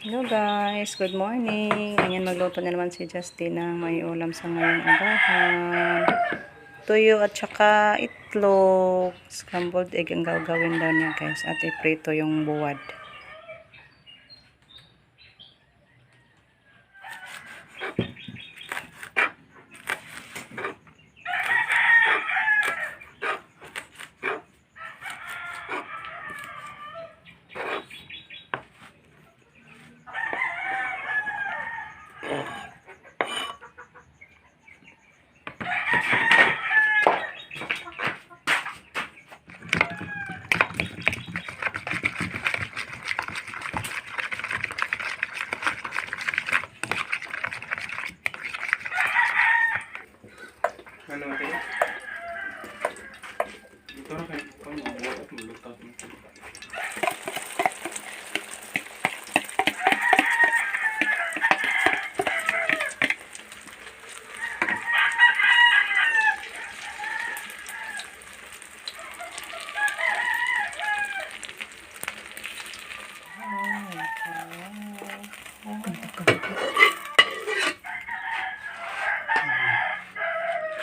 Hello guys, good morning. Ayan, magluto na naman si Justin ng may ulam sa ngayong agahan. Tuyo at saka itlog. Scrambled egg ang gagawin daw niya guys. At iprito yung buwad. Ano natin? Ito na kayo. Ang buhat at malutap.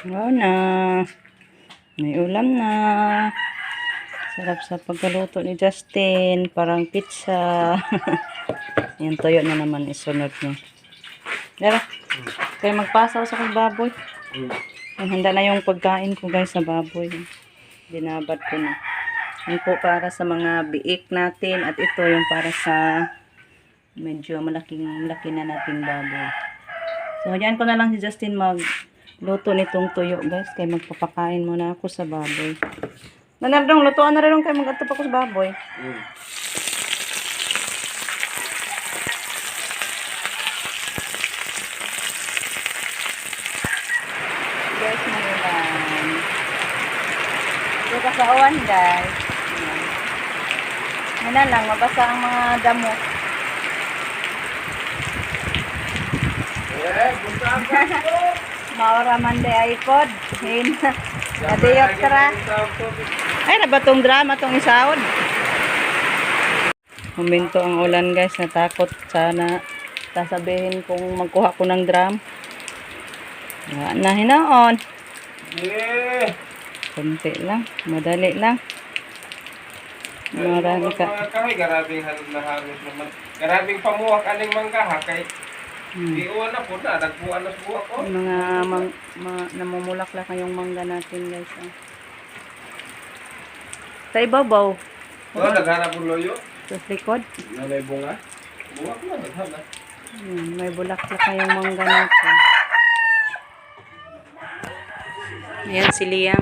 Wow na. May ulam na. Sarap sa pagkaluto ni Justin. Parang pizza. Yan, toyo na naman isunod niya. Dara, kayo magpasaw sa kong baboy. Yan, handa na yung pagkain ko guys sa baboy. Dinabad ko na. Yan po para sa mga biik natin. At ito yung para sa medyo malaki na nating baboy. So, hayaan ko na lang si Justin magluto nitong tuyo guys. Kaya magpapakain muna ako sa baboy. Nanardong, lutuan na rin kayo mag-atop ako sa baboy. Guys, malulan. Ito kasauan guys. Yan na lang, mabasa ang mga damo. Maura man de iPod. Nadiyot tara. Ay, nabatong drama tong isaod. Huminto ang ulan guys. Natakot sana. Sasabihin kung magkuha ko ng drum. Wala na hinaon. Kunti lang. Madali lang. Marami ka. Garabing halos naman. Garabing pamuwak aling mangkaha kay diuwan na po na. Nagbuwan na buwak ko. Mga namumulaklak yung mangga natin guys. Sa ibabaw. Naghanap po loyo. Sa likod. May bunga. Buwak na. Naghanap. May bulaklak yung mangga natin. Ayan si Liam.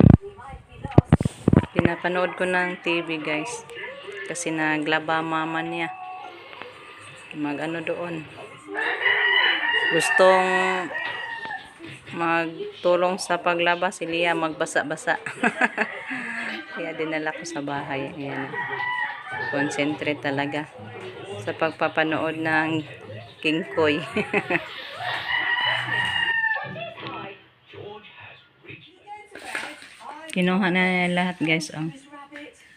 Pinapanood ko ng TV guys. Kasi naglaba mama niya. Mag-ano doon. Gustong magtulong sa paglaba si Liam. Magbasa-basa. Kaya dinala ko sa bahay. Ayan. Concentrate talaga sa pagpapanood ng King Koy. Kinuha na niya lahat guys. Oh.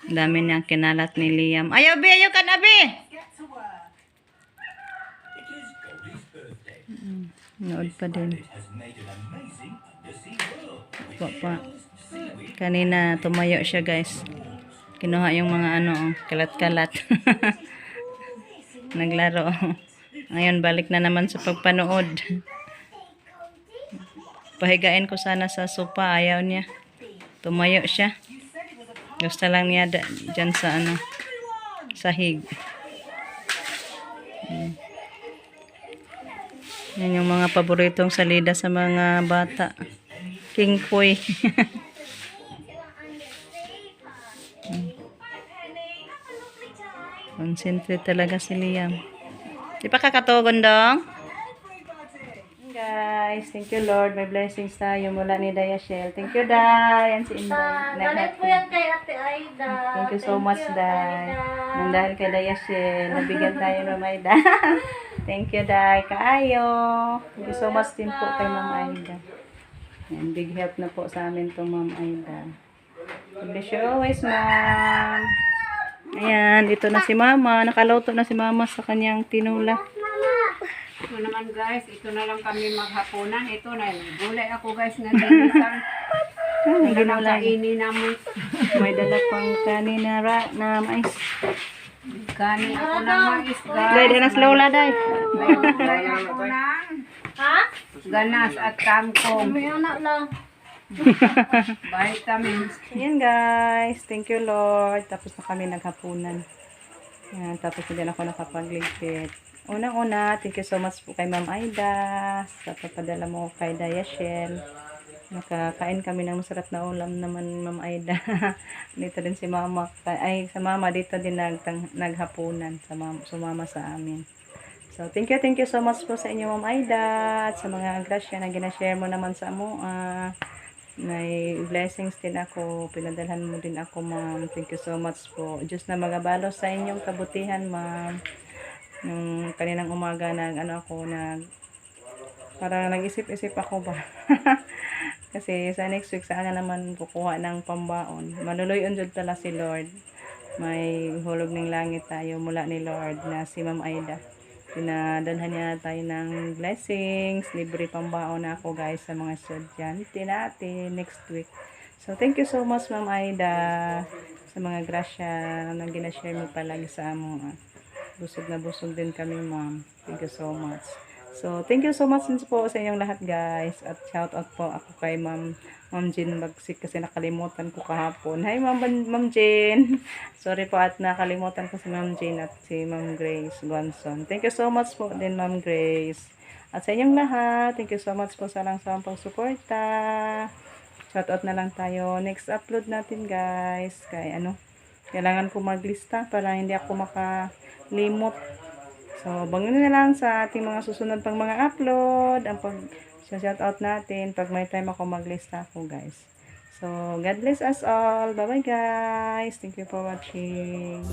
Dami niyang kinalat ni Liam. Ayaw be, ayaw ka na be. Nood pa din. Pa. Kanina tumayo siya guys. Kinuha yung mga ano, kalat-kalat. Naglaro. Ngayon balik na naman sa pagpanood. Pahigain ko sana sa sopa, ayaw niya. Tumayo siya. Gusto lang niya dyan sa ano, sahig. Yan yung mga paboritong salida sa mga bata. King Koy. Concentrate talaga si Liam. Di pa kakatugon dong? Guys, thank you Lord. May blessings tayo mula ni Dayashel. Thank you, Day. Yan si Inday. Galit po yan kay Ate Aida. Thank you so much, Day. Nang dahil kay Dayashel, nabigyan tayo ng Aida. Thank you, Day. Kaayo. Thank you so much din po kay Ma'am Aida. Yan, big help na po sa amin itong Ma'am Aida. God bless you always, Ma'am. Ayan, dito na si Mama. Nakaluto na si Mama sa kanyang tinula. Ito naman guys, ito na lang kami maghapunan. Ito na, gulay ako guys na dinisan. Ang ginulay. kainin namin. May dala pang kanin na mais. Kanin ako ng mais guys. Dahil na sa lola, day. May gulay ako ng Ha? ganas at kangkong. May anak lang. Vitamins. Ayan guys, thank you Lord. Tapos na kami naghapunan. Ayan, tapos na din ako nakapagligpit. Unang-una, thank you so much po kay Ma'am Aida sa papadala mo kay Dayashel. Nakakain kami ng masarap na ulam naman, Ma'am Aida. Dito din si Mama, ay sa Mama dito din naghapunan, sumama sa amin. So, thank you so much po sa inyo, Ma'am Aida, at sa mga grasya na ginashare mo naman sa amoa. May blessings din ako. Pinadalhan mo din ako, Ma'am. Thank you so much po. Diyos na magabalo sa inyong kabutihan, Ma'am. Nung kaninang umaga parang nag-isip-isip ako ba. Kasi sa next week, saan na naman kukuha ng pambaon. Maluluyon dyan tala si Lord. May hulog ng langit tayo mula ni Lord na si Ma'am Aida. Pinadalhan niya tayo ng blessings. Libre pambaon na ako guys sa mga estudyante natin next week. So thank you so much Ma'am Aida sa mga grasya na ginashare mo palagi sa amo. Busog na busog din kami Ma'am. Thank you so much. So thank you so much po sa inyong lahat guys. At shout out po ako kay Ma'am Jean Bagsik kasi nakalimutan ko kahapon. Hi Ma'am Jean. Sorry po at nakalimutan ko si Ma'am Jean at si Ma'am Grace Gonson. Thank you so much po din Ma'am Grace. At sa inyong lahat, thank you so much po sa langsang pagsuporta. Shout out na lang tayo. Next upload natin guys. Kailangan ko maglista para hindi ako makalimot. So, bangin na lang sa ating mga susunod pang mga upload. Ang pag-shoutout natin. Pag may time ako maglista ako guys. So, God bless us all. Bye-bye guys. Thank you for watching.